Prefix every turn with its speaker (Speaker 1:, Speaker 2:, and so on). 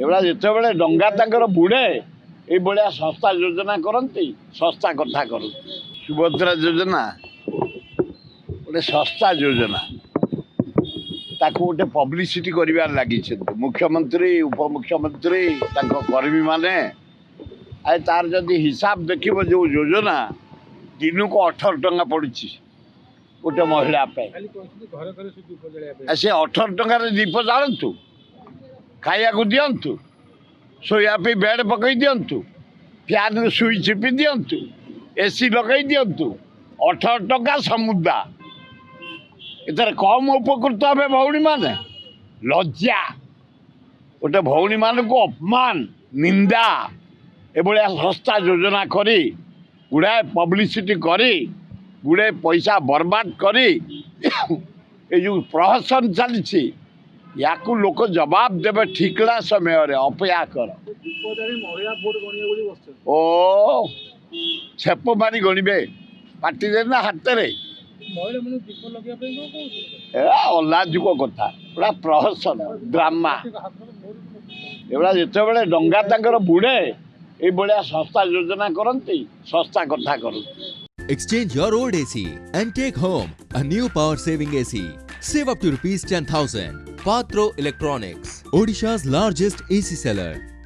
Speaker 1: एवढा जितेबाला डंगा तांकर बुड़े ये भाया सस्ता योजना करती सस्ता कथा कर सुभद्रा योजना गोटे सस्ता योजना ताको गोटे पब्लिसिटी कर लगी मुख्यमंत्री उपमुख्यमंत्री कर्मी माने आए तार जदि हिसाब देखिए जो योजना दिन को 18 टंका पड़ी गोटे महिला से 18 टंकार दीप जालतु खाया को दिंतु शोयापी बेड पकई दिंतु फैन सुई चिपी दिंतु एसी लगे दिंतु 18 टंका समुद्रा इधर कम उपकृत हे भौणी माने लज्जा गोटे भौणी मान को अपमान निंदा एभलिया सस्ता योजना करी गुड़ाए पब्लिसिटी करी गुड़े पैसा बर्बाद करी ये जो प्रहसन चली या लोक जवाब देवे ठिकला समय अपेक्षा कर ओ छेप मारी गणवे पार्टी ना हाथ में अलाजुक कथा पूरा प्रहसन ड्रामा एवढा जितेबाला डंगा तांकर बुड़े ये भाया सस्ता योजना करती सस्ता कथा कर
Speaker 2: Exchange your old AC and take home a new power saving AC. Save up to rupees 10,000. Patro Electronics, Odisha's largest AC seller.